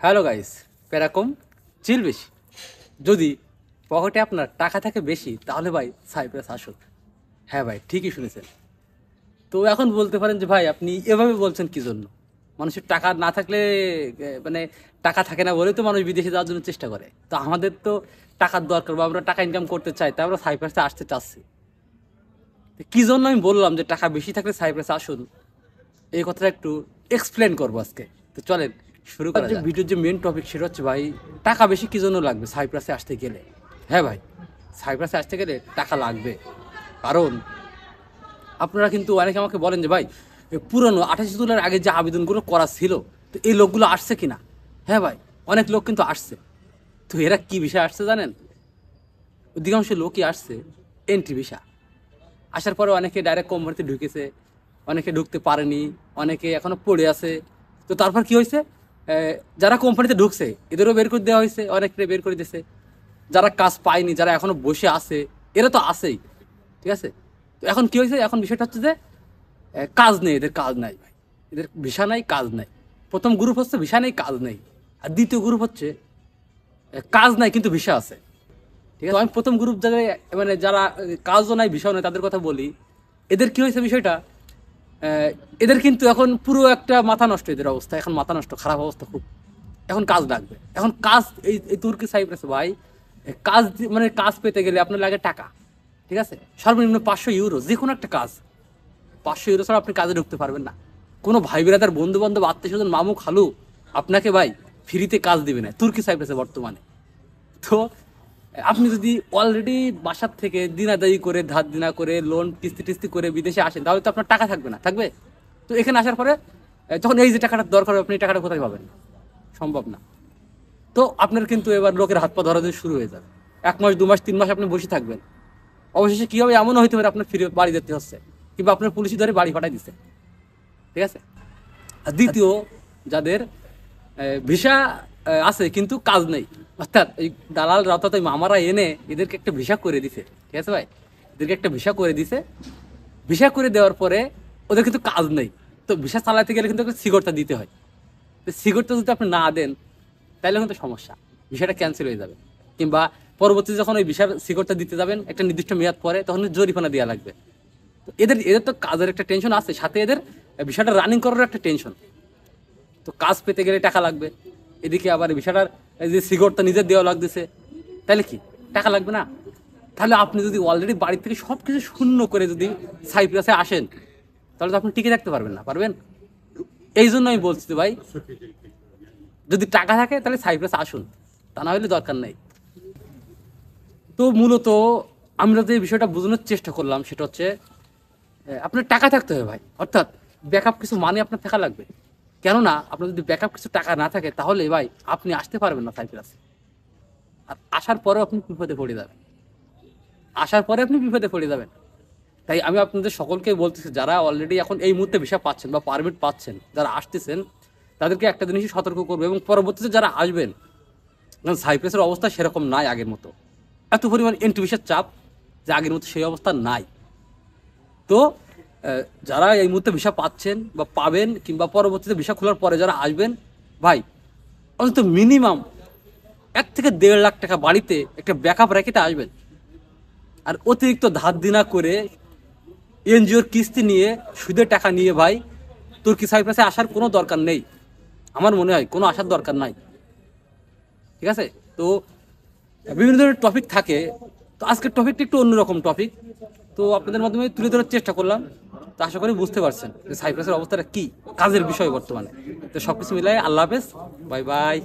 Hello guys, এরকম চিল বেশি যদি পকেটে আপনার টাকা থাকে বেশি তাহলে ভাই সাইপ্রাস আসুন। হ্যাঁ ভাই, ঠিকই শুনেছেন। তো এখন বলতে পারেন যে ভাই আপনি এভাবে বলছেন কি জন্য? মানুষের টাকা না থাকলে মানে টাকা থাকে না বলেই তো মানুষ বিদেশে যাওয়ার জন্য চেষ্টা করে। তো আমাদের তো টাকার দরকার বা আমরা টাকা ইনকাম করতে চাই, তাই আমরা সাইপ্রাসে আসতে চাচ্ছি। তো কি জন্য আমি বললাম যে টাকা বেশি থাকলে সাইপ্রাসে আসুন, এই কথাটা একটু এক্সপ্লেন করবো আজকে। তো চলেন শুরু করা যাক। ভিডিওর যে মেন টপিক সেটা হচ্ছে ভাই, টাকা বেশি কি জন্য লাগবে সাইপ্রাসে আসতে গেলে। হ্যাঁ ভাই, সাইপ্রাসে আসতে গেলে টাকা লাগবে। কারণ আপনারা কিন্তু অনেকে আমাকে বলেন যে ভাই পুরনো 28 জুলাইয়ের আগে যে আবেদনগুলো করা ছিল, তো এই লোকগুলো আসছে কিনা। হ্যাঁ ভাই, অনেক লোক কিন্তু আসছে। তো এরা কি বিষয় আসছে জানেন? অধিকাংশ লোকই আসছে এন্ট্রি ভিসা। আসার পরে অনেকে ডাইরেক্ট কোম্পানিতে ঢুকেছে, অনেকে ঢুকতে পারেনি, অনেকে এখনো পড়ে আছে। তো তারপর কি হয়েছে, যারা কোম্পানিতে ঢুকছে এদেরও বের করে দেওয়া হয়েছে, অনেককে বের করে দিয়েছে। যারা কাজ পায়নি, যারা এখনো বসে আছে, এরা তো আছেই। ঠিক আছে। তো এখন কি হয়েছে, এখন বিষয়টা হচ্ছে যে কাজ নেই, এদের কাজ নাই ভাই, এদের ভিসা নাই, কাজ নাই। প্রথম গ্রুপ হচ্ছে ভিসা নেই, কাজ নেই। আর দ্বিতীয় গ্রুপ হচ্ছে কাজ নাই কিন্তু ভিসা আছে। ঠিক আছে। আমি প্রথম গ্রুপ যাদের মানে যারা কাজও নাই ভিসাও নাই তাদের কথা বলি। এদের কি হয়েছে বিষয়টা, এদের কিন্তু এখন পুরো একটা মাথা নষ্ট, এদের অবস্থা এখন মাথা নষ্ট, খারাপ অবস্থা খুব। এখন কাজ লাগবে, এখন কাজ এই তুর্কি সাইপ্রাসে ভাই কাজ মানে কাজ পেতে গেলে আপনার লাগে টাকা। ঠিক আছে, সর্বনিম্ন 500 ইউরো, যে কোনো একটা কাজ। 500 ইউরো ছাড়া আপনি কাজে ঢুকতে পারবেন না। কোনো ভাই বেড়াদার, বন্ধু বান্ধব, আত্মীয় স্বজন, মামু খালু আপনাকে ভাই ফ্রিতে কাজ দিবে না তুর্কি সাইপ্রাসে বর্তমানে। তো আপনি যদি অলরেডি বাসার থেকে দিনাদায়ী করে, ধার দিনা করে, লোন কিস্তি টিস্তি করে বিদেশে আসেন, তাহলে তো আপনার টাকা থাকবে না, থাকবে? তো এখানে আসার পরে যখন এই যে টাকাটার দরকার হবে, আপনি টাকাটা কোথায় পাবেন? সম্ভব না। তো আপনার কিন্তু এবার লোকের হাত পা ধরা দিয়ে শুরু হয়ে যাবে। 1 মাস, 2 মাস, 3 মাস আপনি বসে থাকবেন। অবশেষে কি হবে, এমনও হইতে পারে আপনার ফিরে বাড়ি যেতে হচ্ছে, কিংবা আপনার পুলিশি ধরে বাড়ি পাঠাই দিচ্ছে। ঠিক আছে। আর দ্বিতীয়, যাদের ভিসা আছে কিন্তু কাজ নেই, অর্থাৎ এই দালালরা, অর্থাৎ ওই মামারা এনে এদেরকে একটা ভিসা করে দিছে। ঠিক আছে ভাই, এদেরকে একটা ভিসা করে দিছে। ভিসা করে দেওয়ার পরে ওদের কিন্তু কাজ নেই। তো ভিসা চালাতে গেলে কিন্তু একটা সিগরটা দিতে হয়। তো সিগরটা যদি আপনি না দেন তাহলে কিন্তু সমস্যা, ভিসাটা ক্যান্সেল হয়ে যাবে। কিংবা পরবর্তীতে যখন ওই ভিসার সিগরটা দিতে যাবেন একটা নির্দিষ্ট মেয়াদ পরে, তখন জরিমানা দেওয়া লাগবে। তো এদের এদের তো কাজের একটা টেনশন আছে, সাথে এদের ভিসাটা রানিং করার একটা টেনশন। তো কাজ পেতে গেলে টাকা লাগবে, এদিকে আবার বিষয়টার এই যে সিগরটা নিজের দেওয়া লাগতেছে, তাহলে কি টাকা লাগবে না? তাহলে আপনি যদি অলরেডি বাড়ি থেকে সব কিছু শূন্য করে যদি সাইপ্রাসে আসেন, তাহলে তো আপনি টিকে থাকতে পারবেন না, পারবেন? এই জন্য আমি বলছি ভাই, যদি টাকা থাকে তাহলে সাইপ্রাসে আসুন, তা না হলে দরকার নেই। তো মূলত আমরা যে বিষয়টা বোঝানোর চেষ্টা করলাম সেটা হচ্ছে, আপনার টাকা থাকতে হবে ভাই, অর্থাৎ ব্যাকআপ কিছু মানি আপনার থাকা লাগবে। কেননা আপনার যদি ব্যাকআপ কিছু টাকা না থাকে তাহলে ভাই আপনি আসতে পারবেন না সাইপ্রাসে। আর আসার পরেও আপনি বিপদে পড়ে যাবেন, আসার পরে আপনি বিপদে পড়ে যাবেন। তাই আমি আপনাদের সকলকে বলতেছি, যারা অলরেডি এখন এই মুহূর্তে ভিসা পাচ্ছেন বা পারমিট পাচ্ছেন, যারা আসতেছেন, তাদেরকে একটা জিনিসই সতর্ক করবো, এবং পরবর্তীতে যারা আসবেন, কারণ সাইপ্রাসের অবস্থা সেরকম নাই আগের মতো, এত পরিমাণ এন্ট্রি ভিসার চাপ যে আগের মতো সেই অবস্থা নাই। তো যারা এই মুহূর্তে ভিসা পাচ্ছেন বা পাবেন, কিংবা পরবর্তীতে ভিসা খোলার পরে যারা আসবেন, ভাই অন্তত মিনিমাম 1 থেকে 1.5 লাখ টাকা বাড়িতে একটা ব্যাকআপ রেখে আসবেন। আর অতিরিক্ত ধার দিনা করে এনজিওর কিস্তি নিয়ে, সুদের টাকা নিয়ে ভাই তুর্কি সাইপ্রাসে আসার কোনো দরকার নেই। আমার মনে হয় কোনো আসার দরকার নাই। ঠিক আছে। তো বিভিন্ন ধরনের টপিক থাকে, তো আজকের টপিকটা একটু অন্যরকম টপিক, তো আপনাদের মাধ্যমে তুলে ধরার চেষ্টা করলাম। তো আশা করি বুঝতে পারছেন যে সাইপ্রাসের অবস্থাটা কি, কাজের বিষয় বর্তমানে। তো সবকিছু মিলাই আল্লাহ হাফেজ, বাই বাই।